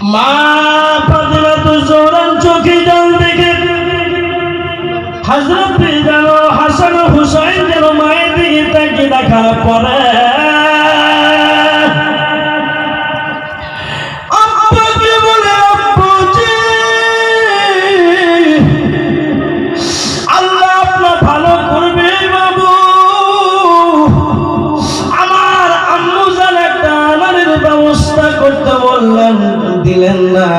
মা ফাতিমা তো জোরান চোখে জল দেখে হযরত যেন হাসান হুসাইন যেন মায়ের দিকে তাকিয়ে দেখার পরে আব্বাকে বলে, আব্বুজি আল্লাহ আপনার ভালো করবে বাবু, আমার আম্মু জান একটা আনারের ব্যবস্থা করতে বললেন, দিলেন না।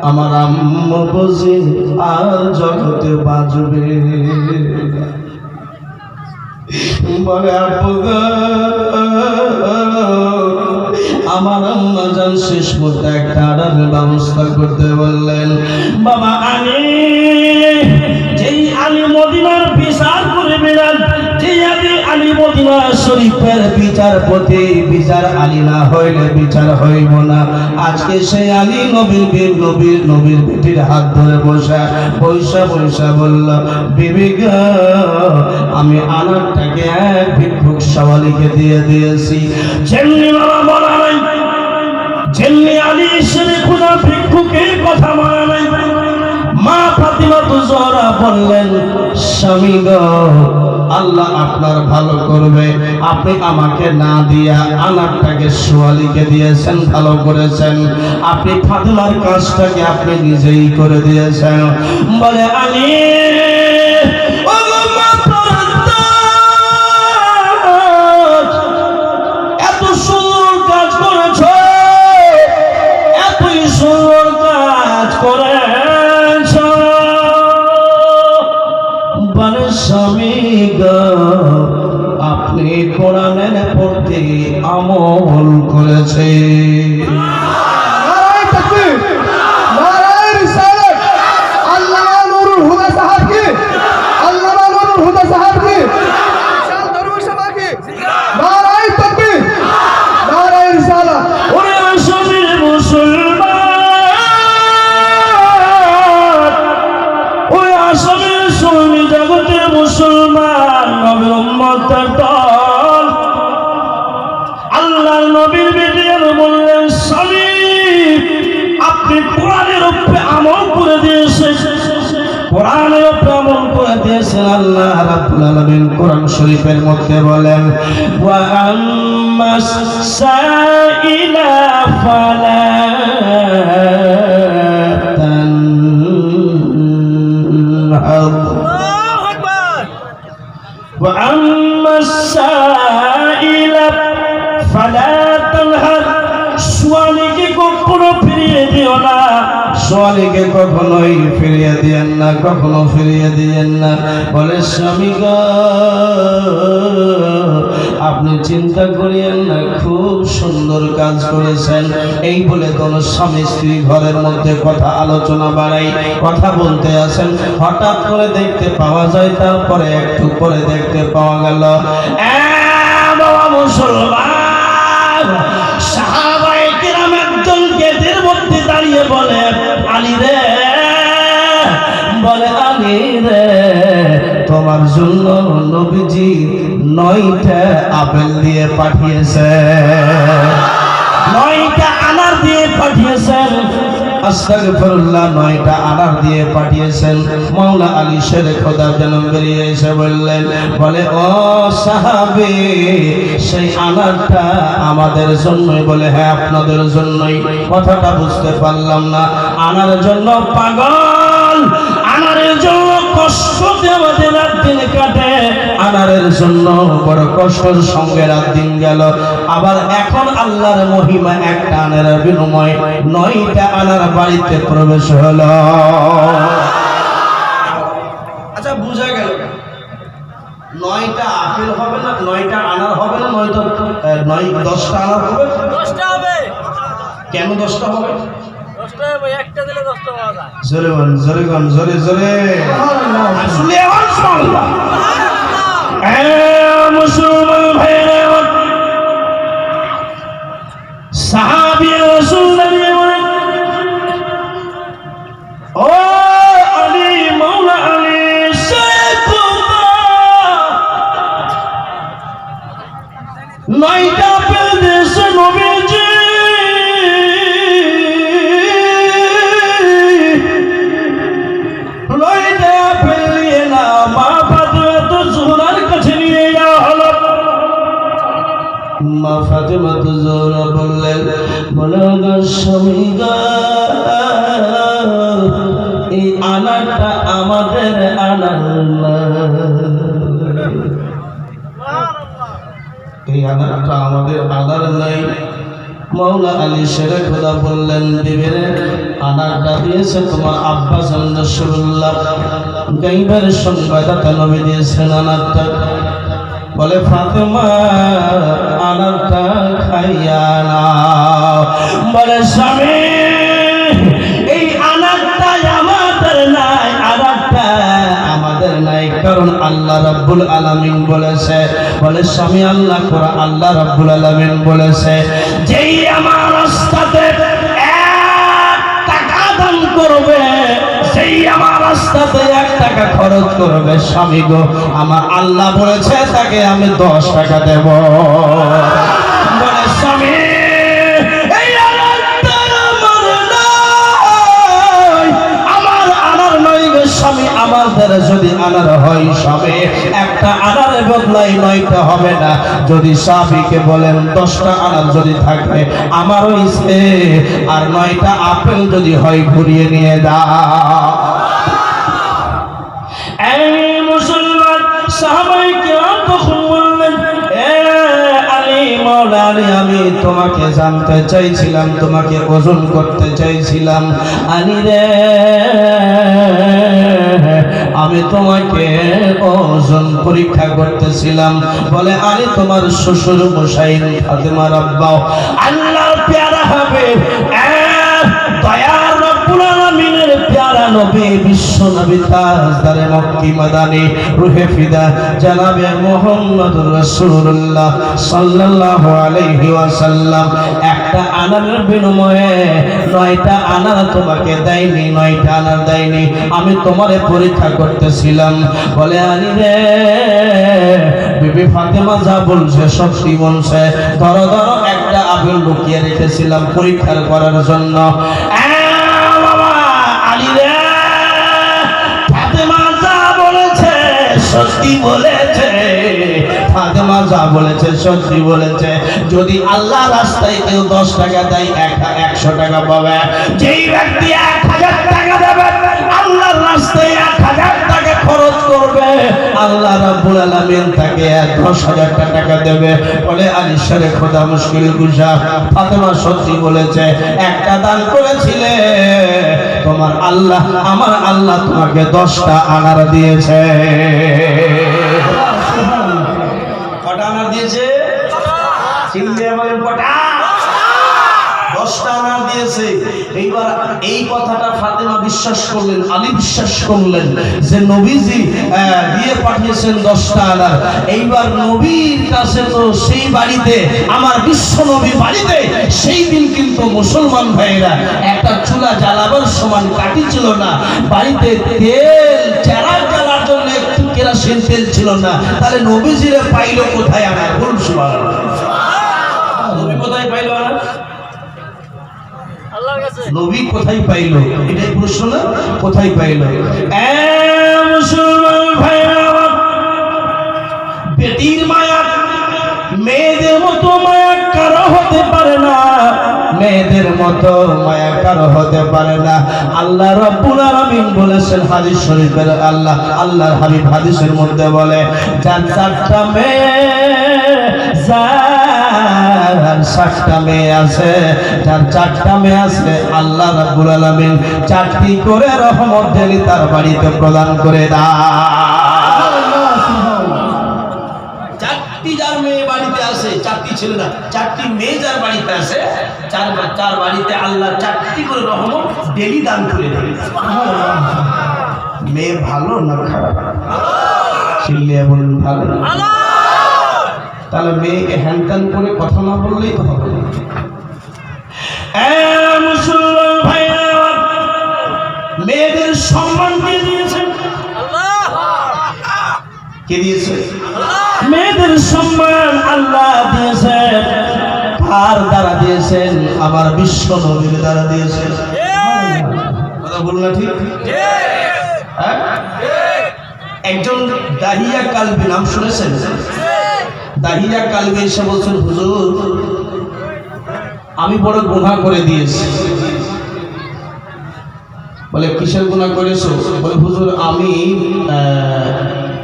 আমার আম্মু বুঝি আর জগতে বাজবে। বলে আপু গো, আমার আম্মা জান শেষ মুহূর্তে একটা আনারের ব্যবস্থা করতে বললেন। বাবা আলী, যেই আলী মদিনার বিচার করে বেড়ান, যেই আলী মদিনা শরীফের বিচারপতি, বিচার আলী না হইলে বিচার হইব না। আজকে সেই আলী নবীর বেটির হাত ধরে বসা বলল, বিবি গো, আমি আনারটাকে এক ভিক্ষুক সওয়ালিকে দিয়ে দিয়েছি। যেমনি বাবা বলা নাই, যেমনি আলী এসে খুদা ভিক্ষুকের কথা বলা নাই। মা ফাতিমা তো জোহরা বললেন, স্বামী গো, আল্লাহ আপনার ভালো করবে, আপনি আমাকে না দিয়া আনারটাকে সোয়ালিকে দিয়েছেন, ভালো করেছেন। আপনি ফাতিমার কাজটাকে আপনি নিজেই করে দিয়েছেন। বলে আলী, এত সুন্দর কাজ করেছ, এতই সুন্দর কাজ করেছ। বলে স্বামী গো, আপনি কোরআনের প্রতি আমল করেছে। নারায়ে তাকবীর, নারায়ে রিসালাত। আল্লামা নুরুল হুদা সাহেব কি, আল্লামা নুরুল হুদা সাহেব কি, শাহ দরুল সাহেব কি। নারায়ে তাকবীর, নারায়ে রিসালাত। ওরে আসলে মুসলমান, ওরে আসলে সুন্নি জগতের মুসলমান, নবীর উম্মতের দল, আল্লাহর নবীর বেটি বললেন, স্বামী আপনি কোরআনের উপরে আমল করে দিয়েছেন, কোরআনের উপরে আমল করে দিয়েছেন। আল্লাহ রাব্বুল আলামিন কোরআন শরীফের মধ্যে বলেন, ওয়া আম্মাস সাইলা ফালা তানহার, আল্লাহু আকবার, ওয়া আম্মাস সাইলা ফালা তানহার, সোয়ালিকে কখনো ফিরিয়ে দিও না, সোয়ালিকে কখনোই ফিরিয়ে দিয়েন না, কখনো ফিরিয়ে দিয়েন না। বলে স্বামী গো, আপনি চিন্তা করিয়েন না, খুব সুন্দর কাজ করেছেন। এই বলে কোন স্বামী স্ত্রী ঘরের মধ্যে কথা আলোচনা বাড়াই, কথা বলতে আছেন, হঠাৎ করে দেখতে পাওয়া যায়, তারপরে একটু পরে দেখতে পাওয়া গেল বাবা মুসলমান সাহাবায়ে কিরাম একজন গেটের মধ্যে দাঁড়িয়ে বলে, আলী রে, বলে আলী রে, তোমার জন্য নবীজি 9টা আপেল দিয়ে পাঠিয়েছে, 9টা আনার দিয়ে পাঠিয়েছেন। আস্তাগফিরুল্লাহ, 9টা আনার দিয়ে পাঠিয়েছেন। মাওলা আলী শেরে খোদা যেন বেরিয়ে এসে বললেন, বলে ও সাহাবী, সেই আনারটা আমাদের জন্যই? বলে হ্যাঁ, আপনাদের জন্যই। কথাটা বুঝতে পারলাম না। আনার জন্য পাগল, আনারের জন্য কষ্ট আমাদের রাত দিন কাটে, আনারের জন্য বড় কষ্টের সঙ্গে রাত দিন গেল। আবার এখন আল্লাহর মহিমা, একটা আনারের বিনিময়ে 9টা আনার বাড়িতে প্রবেশ হলো। আচ্ছা, বুঝা গেল 9টা আপেল হবে না, 9টা আনার হবে না, 10টা আনার হবে? 10টা হবে। কেন 10টা হবে? 10টা হবে, একটা দিলে 10টা পাওয়া যায়। জোরে বল, জোরে বল, জোরে জোরে আসলে সুবহানাল্লাহ। মুসলমান ভাইরা, সাহাবী রাসূল দাঁড়িয়ে বলেন, ও আলী, মাওলা আলী, সাইয়্যিদুল্লাহ, 9টা আপেল দিয়েছে নবীজি। স্বামী গো, এই আনারটা আমাদের আনার না, এই আনারটা আমাদের আনার নাই। মৌলা আলী শেরে খোদা বললেন, বিবিরে আনারটা দিয়েছে তোমার আব্বা জান রাসূলুল্লাহ, গায়বের সংবাদদাতা নবী দিয়েছেন আনারটা। বলে ফাতেমা আনারটা খাইয়া নাও। বলে স্বামী এই আনারটা আমাদের নাই, আনারটা আমাদের নাই, কারণ আল্লাহ রাব্বুল আলামিন বলেছে। বলে স্বামী আল্লাহ কোরআন আল্লাহ রাব্বুল আলামিন বলেছে, যেই আমার রাস্তাতে 1 টাকা দান করবে, সেই আমার রাস্তাতে 1 টাকা খরচ করবে, স্বামী গো আমার আল্লাহ বলেছে তাকে আমি 10 টাকা দেব। বলে স্বামী এই আনারটা আমার নয়, আমার আনার নয় গো স্বামী, আমাদের যদি আনার হয় স্বামী, একটা আনারের বদলায় 9টা হবে না। যদি স্বামীকে বলেন 10টা আনার যদি থাকে আমারও ইচ্ছে, আর 9টা আপেল যদি হয় ঘুরিয়ে নিয়ে দাও। এই মুসলমান সাহাবায়ে কেরাম তখন বললেন, এ আলী মাওলা আলী, আমি তোমাকে জানতে চাইছিলাম, তোমাকে ওজন করতে চাইছিলাম। আলী রে আমি তোমাকে ওজন পরীক্ষা করতেছিলাম। বলে আলী তোমার শ্বশুর মশাই ফাতেমার আব্বা আল্লাহর পেয়ারা হবে, দয়ার রব্বুল আলামিনের পেয়ারা নবী, বিশ্ব নবী তাজদারে মক্কি মাদানী রূহে ফিদা জনাবে মুহাম্মদুর রাসূলুল্লাহ সাল্লাল্লাহু আলাইহি ওয়াসাল্লাম একটা আনারের বিনিময়ে 9টা আনার তোমাকে দেয়নি, 9টা আনার দেয়নি, আমি তোমারে পরীক্ষা করতেছিলাম। বলে আলী রে বিবি ফাতেমা যা বলছে সত্যি বলছে, ধরো ধরো একটা আপেল লুকিয়ে রেখেছিলাম পরীক্ষা করার জন্য। বাবা আলী রে ফাতেমা যা বলেছে সত্যি বলেছে, ফাতেমা যা বলেছে সত্যি বলেছে। যদি আল্লাহ রাস্তায় কেউ 10 টাকা দেয় 100 টাকা পাবে, যেই ব্যক্তি 1000 টাকা দেবে আল্লাহর রাস্তায় 1000 টাকা খরচ করবে, আল্লাহ রাব্বুল আলামিন তাকে 10,000 টাকা দেবে। বলে আলী শেরে খোদা মুশকিল কুশা ফাতেমা সত্যি বলেছে, একটা দান করেছিলে তোমার আল্লাহ, আমার আল্লাহ তোমাকে 10টা আনার দিয়েছে। কটা আনার দিয়েছে? চিল্লিয়ে বলেন কটা? 10টা আনার দিয়েছে। এইবার এই কথাটা ফাতেমা বিশ্বাস করলেন, আলী বিশ্বাস করলেন যে নবীজি দিয়ে পাঠিয়েছেন 10টা আনার। এইবার নবীর কাছে তো সেই বাড়িতে, আমার বিশ্ব নবী বাড়িতে সেই দিন কিন্তু মুসলমান ভাইয়েরা একটা চুলা জ্বালাবার সমান কাঠি ছিল না, বাড়িতে তেল চারা জ্বালার জন্য একটু কেরোসিন তেল ছিল না। তাহলে নবীজিরে পাইলো কোথায় আনার? বলুন সুবহানাল্লাহ। নবী কোথায় পাইলো আনার? নবী কোথায় পাইল? এটাই প্রশ্ন না, কোথায় পাইল? মুসলমান ভাইরা, বেটির মায়া মেয়েদের মতো মায়া কারো হতে পারে না, মেয়েদের মতো মায়া কারো হতে পারে না। আল্লাহ রাব্বুল আলামিন বলেছেন হাদিস শরীফের, আল্লাহর হাবিব হাদিসের মধ্যে বলে, যার 4টা মেয়ে, যার 7টা মেয়ে আছে, যার 4টা মেয়ে আছে, আল্লাহ রাব্বুল আলামিন 4টি করে রহমত দিলি তার বাড়িতে প্রদান করে দাও। 4টি যার মেয়ে বাড়িতে আছে, 4টি ছেলে না, 4টি মেয়ে যার বাড়িতে আছে, চার বাড়িতে আল্লাহ 4টি করে রহমত ডেলি দান করে দেবে। মেয়ে ভালো না খারাপ? চিল্লিয়ে বলুন ভালো। তাহলে মেয়েকে হ্যান্ডটান করে কথা না বললেই তো হবে। মুসলমান ভাইরা, মেয়েদের সম্মান কে দিয়েছে? কে দিয়েছে? মেয়েদের সম্মান আল্লাহ দিয়েছেন। কার দ্বারা দিয়েছেন? আমার বিশ্ব নবীর দ্বারা দিয়েছেন। কথা বলুন না ঠিক? একজন দাহিয়া কালবি, নাম শুনেছেন? দাহিয়া কালবি এসে বলছেন, হুজুর আমি বড় গুনাহ করে দিয়েছি। বলে কিসের গুনাহ করেছো? বলে হুজুর আমি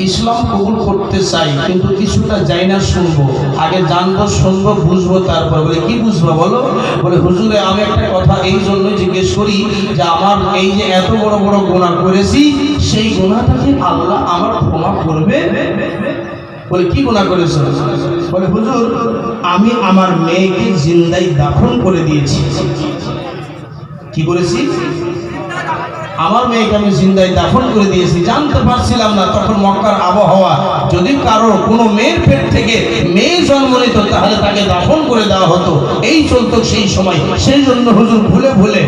ইসলাম কবুল করতে চাই, কিন্তু কিছুটা যাই না শুনবো, আগে জানবো শুনবো বুঝবো তারপর। বলে কি বুঝবো বলো? বলে হুজুরে আমি একটা কথা এই জন্য জিজ্ঞেস করি যে আমার এই যে এত বড় বড় গুনাহ করেছি, সেই গুনাহটা কি আল্লাহ আমার ক্ষমা করবে? বলে কি গুনাহ করেছো? বলে হুজুর আমি আমার মেয়েকে জিন্দাই দাফন করে দিয়েছি। কি করেছি? আমার মেয়েকে আমি জিন্দায় দাফন করে দিয়েছি। জানতে পারছিলাম না তখন মক্কার আবহাওয়া, যদি কারো কোনো মেয়ের পেট থেকে মেয়ে জন্ম নিত তাহলে তাকে দাফন করে দেওয়া হতো, এই চলতো সেই সময়। সেই জন্য হুজুর ভুলে ভুলে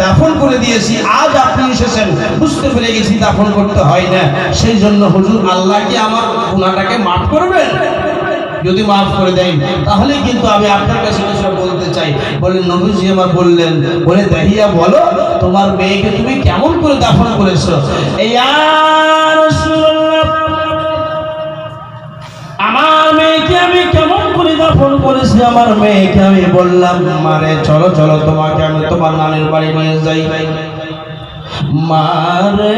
দাফন করে দিয়েছি। আজ আপনি এসেছেন, বুঝতে পেরে গেছি দাফন করতে হয় না। সেই জন্য হুজুর আল্লাহ কি আমার গুনাহটাকে মাফ করবেন? যদি মাফ করে দেন তাহলে কিন্তু আমি আপনার কাছে কিছু বলতে চাই। বলে নবীজি আমার বললেন, বলে দেখিয়া বলো তোমার মেয়েকে তুমি কেমন করে দাফন করেছো? ইয়া রাসূলুল্লাহ, আমার মেয়েকে আমি কেমন করে দাফন করেছি? আমার মেয়েকে আমি বললাম মারে চলো চলো তোমাকে আমি তোমার নানির বাড়ি নিয়ে যাই। মারে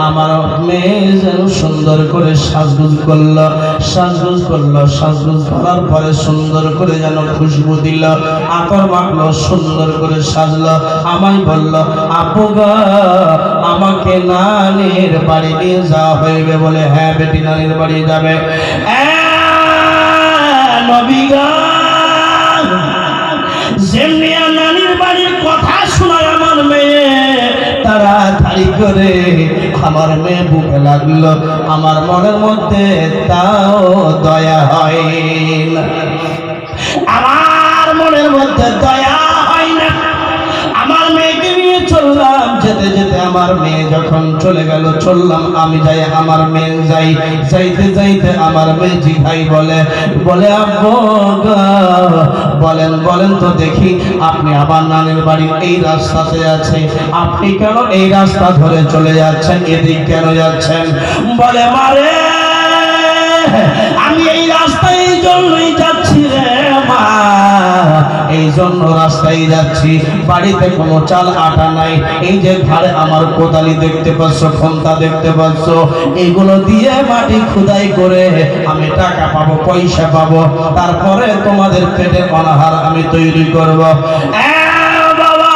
আমার মেয়ে যেন সুন্দর করে সাজগুজ করলো, সাজগুজ করলো, সাজগুজ করার পরে সুন্দর করে যেন খুশবু দিল, আতর মাখলো, সুন্দর করে সাজলো। আমায় বলল আপু গো আমাকে নানির বাড়ি নিয়ে যাওয়া হইবে। বলে হ্যাঁ বেটি নানির বাড়ি যাবে। নবী গো যেমনি নানির বাড়ির কথা শোনায় আমার মেয়ে তাড়াতাড়ি করে আমার মেয়ে বুকে লাগলো, আমার মনের মধ্যে তাও দয়া হয় না, আমার মনের মধ্যে দয়া হয় না। আমার মেয়েকে নিয়ে চললাম, যেতে যেতে আমার মেয়ে যখন চলে গেল, চললাম আমি যাই, আমার মেয়ে যাই, যাইতে যাইতে আমার মেয়ে জিগাই বলে, বলে আব্বু বলেন বলেন তো দেখি আপনি আমার নানির বাড়ির এই রাস্তাতে আছে, আপনি কেন এই রাস্তা ধরে চলে যাচ্ছেন, এদিক কেন যাচ্ছেন? বলে মারে আমি এই রাস্তায় এই জন্যই যাচ্ছি রে মা, এই জন্য রাস্তায় যাচ্ছি, বাড়িতে কোনো চাল আটা নাই, এই যে ঘাড়ে আমার কোদালি দেখতে পাচ্ছ, খন্তা দেখতে পাচ্ছ, এগুলো দিয়ে মাটি খুদাই করে আমি টাকা পাবো, পয়সা পাবো, তারপরে তোমাদের পেটের অনাহার আমি তৈরি করবো। বাবা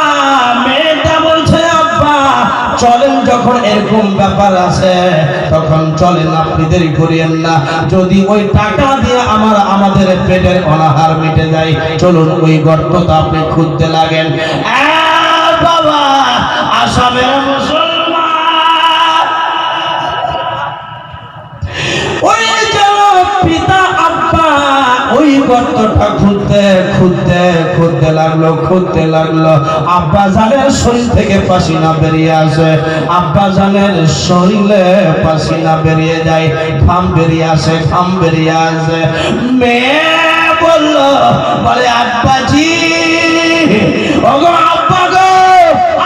মেয়েটা বলছে আব্বা চলেন, যখন এরকম ব্যাপার আছে তখন চলেন, আপনি দেরি করিয়েন না, যদি ওই টাকা দিয়ে আমাদের পেটের অনাহার মিটে যায়, চলুন ওই গর্তটা আপনি খুঁজতে লাগেন। বাবা আসামের মুসলমান ওই যেন পিতা আব্বা ওই গর্তটা খুঁজতে খুঁজতে খুঁজতে লাগলো, খুঁজতে লাগলো। আব্বা জানের শরীর থেকে পাসিনা বেরিয়ে আসে, আব্বা জানের শরীরে পাসিনা বেরিয়ে যায়, ঘাম বেরিয়ে আসে, ঘাম বেরিয়ে আসে। মেয়ে বলল, বলে আব্বাজি ওগো আব্বা গো,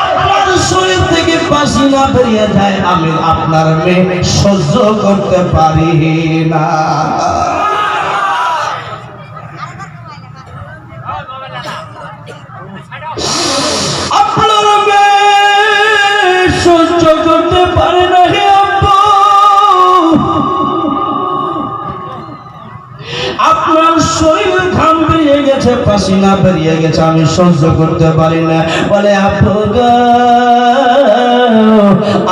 আপনার শরীর থেকে পাসিনা বেরিয়ে যায়, আমি আপনার মেয়ে সহ্য করতে পারি না। আপনার মেয়ে সহ্য করতে পারে না হে আব্বা, আপনার শরীর ঘাম বেরিয়ে গেছে, পাসিনা বেরিয়ে গেছে, আমি সহ্য করতে পারি না। বলে আপু গো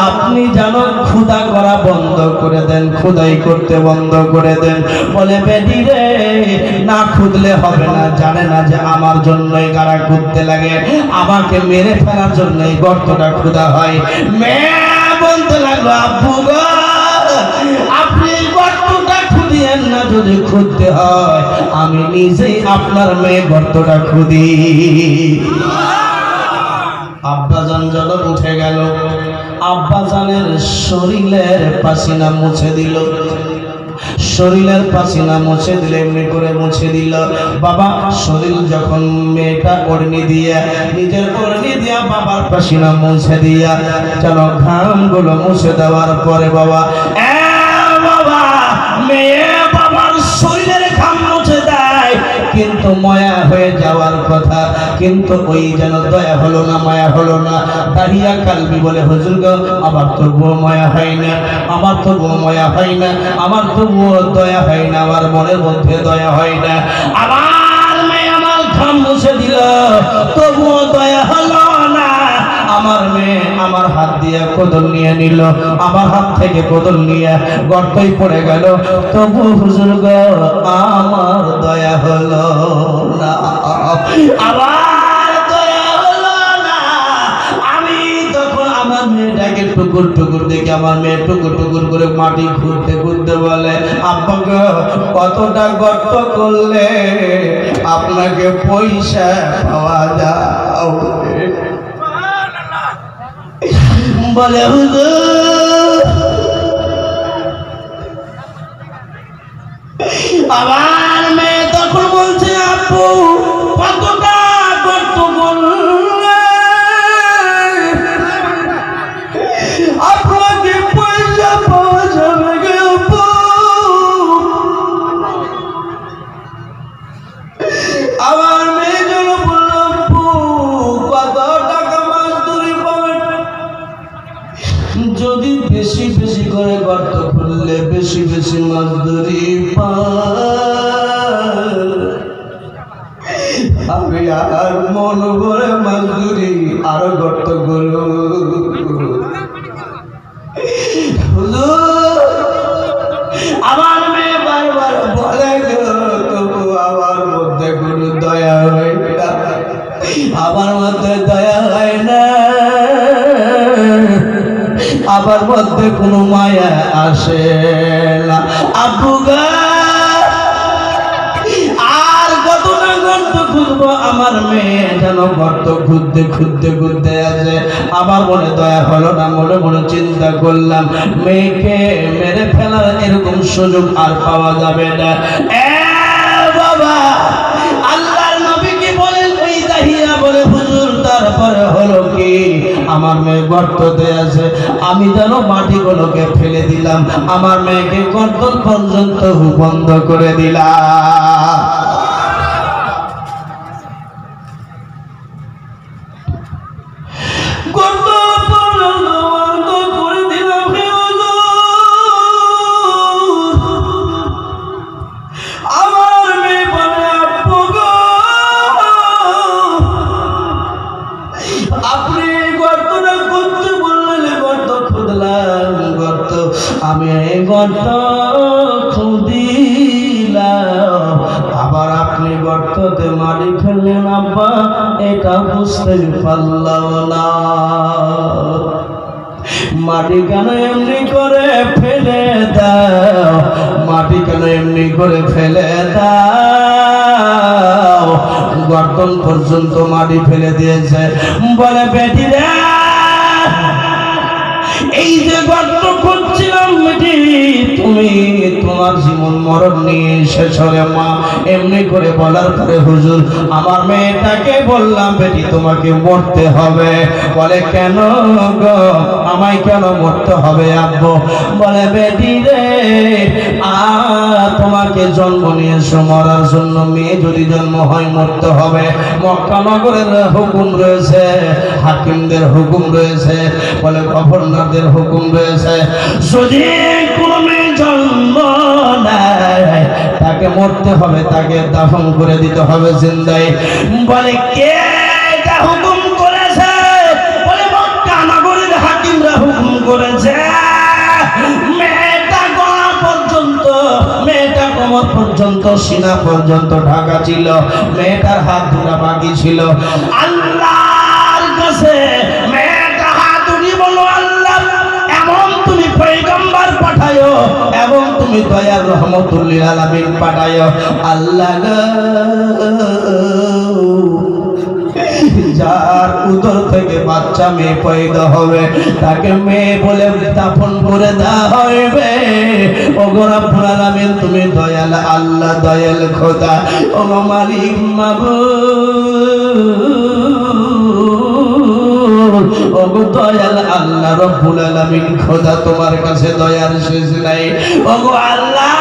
আপনি যেন ক্ষুধা করা বন্ধ করে দেন, ক্ষুধাই করতে বন্ধ করে দেন। বলে বেটি রে না খুঁজলে হবে না, জানে না যে আমার জন্যই গাড়া খুঁজতে লাগে, আমাকে মেরে ফেলার জন্যই গর্তটা ক্ষুধা হয়। মেয়ে বলতে লাগলো আব্বু গো আপনি গর্তটা খুঁদিয়েন না, যদি খুঁজতে হয় আমি নিজেই আপনার মেয়ে গর্তটা খুঁদি। আব্বাজান যখন উঠে গেল, আব্বাজানের শরীরের পাসিনা মুছে দিল, শরীরের পাসিনা মুছে দিলে এমনি করে মুছে দিল। বাবা শরীর যখন মেয়েটা ওড়নি দিয়া, নিজের ওড়নি দিয়া বাবার পাসিনা মুছে দিয়া, চলো ঘাম গুলো মুছে দেওয়ার পরে বাবা বাবা মেয়ে বাবার শরীরের ঘাম মুছে দেয়, কিন্তু তো মায়া হয়ে যাওয়ার কথা, কিন্তু ওই যেন দয়া হলো না, মায়া হলো না। দাহিয়া কালবি বলে হুজুর গো আমার তবুও মায়া হয় না, আমার তবুও মায়া হয় না, আমার তবুও দয়া হয় না, আমার মনের মধ্যে দয়া হয় না। আমার মেয়ে আমার ঘাম মুছে দিল, তবুও দয়া হলো না। আমার মেয়ে আমার হাত দিয়ে কোদল নিয়ে নিল, আমার হাত থেকে কোদল নিয়ে গর্তই পড়ে গেল, তবু হুজুর গো আমার দয়া হলো না, আমার দয়া হলো না। আমি তখন আমার মেয়েটাকে টুকুর টুকুর দেখে আমার মেয়ে টুকুর টুকুর করে মাটি খুঁড়তে খুঁড়তে বলে, আব্বা গো কতটা গর্ত করলে আপনাকে পয়সা পাওয়া যাবে? বলে হুজুর আমার মেয়ে তখন বলছে, আপু কতটা গর্ত করলে আপনাকে পয়সা পাওয়া যাবে গে আপু? আমার মেয়ে যেন বলল, আপু কত টাকা মাসদুরি পাবেন? যদি বেশি বেশি করে গর্ত খুললে বেশি বেশি মাসদুরি পাই, আমি আর মন ভরে মাসদুরি আরো গর্ত করব। আমার মেয়ে বারবার বলে তবু আমার মধ্যে কোনো দয়া হয় না, আমার মধ্যে দয়া হয় না, আমার মধ্যে কোনো মায়া আসে না। আব্বু গো আর কতটা গর্ত খুঁজবো? আমার মেয়ে যেন গর্ত খুঁজতে খুঁজতে খুঁজতে আছে। আমার মনে দয়া হলো না, মনে মনে চিন্তা করলাম মেয়েকে মেরে ফেলার এরকম সুযোগ আর পাওয়া যাবে না। বাবা আল্লাহর নবী কি বলেন? ওই দাহিয়া বলে হুজুর তারপরে হলো কি, আমার মেয়ে গর্ততে আছে, আমি যেন মাটিগুলোকে ফেলে দিলাম, আমার মেয়েকে গর্ত পর্যন্ত বন্ধ করে দিলাম। আমি এই গর্ত খুদিলাম, আবার আপনি গর্ততে মাটি ফেললেন আব্বা, এটা বুঝতে পারলাম না। মাটি কেন এমনি করে ফেলে দাও, মাটি কেন এমনি করে ফেলে দাও? গর্তন পর্যন্ত মাটি ফেলে দিয়েছে। বলে বেটি রে, এই যে গর্ত করছিলাম বেটি, তুমি তোমার জীবন মরণ নিয়ে শেষ হলে মা এমনি করে বলার পরে হুজুর আমার মেয়েটাকে বললাম, বেটি তোমাকে মরতে হবে। বলে কেন গো, আমায় কেন মরতে হবে আব্বু? বলে বেটি রে, তোমাকে জন্ম নিয়েছো মরার জন্য, মেয়ে যদি জন্ম হয় মরতে হবে। মক্কা নগরের হুকুম রয়েছে, হাকিমদের হুকুম রয়েছে, বলে গভর্নরদের হুকুম রয়েছে, যদি কোনো মেয়ে জন্ম নেয় তাকে মরতে হবে, তাকে দাফন করে দিতে হবে জিন্দাই। বলে কে এটা হুকুম করেছে? বলে মক্কা নগরের হাকিমরা হুকুম করেছে। মেয়েটা গলা পর্যন্ত, মেয়েটা কোমর পর্যন্ত, সিনা পর্যন্ত ঢাকা ছিল, মেয়েটার হাত দুটা বাকি ছিল। আল্লাহর কাছে মেয়েটা হাত উঠিয়ে বলো, আল্লাহ এমন তুমি পয়গম্বর পাঠায়ো এবং তুমি দয়ার রহমতুল্লিল আলামিন পাঠায়ো। আল্লাহ যার উদর থেকে বাচ্চা মেয়ে পয়দা হবে তাকে মেয়ে বলে দাফন করে দেওয়া হবে। ওগো রব্বুল আলামিন তুমি দয়াল আল্লাহ, দয়াল খোদা, ও মালিক মাবুদ, ওগো দয়াল আল্লাহ রব্বুল আলামিন খোদা, তোমার কাছে দয়ার শেষ নাই। ওগো আল্লাহ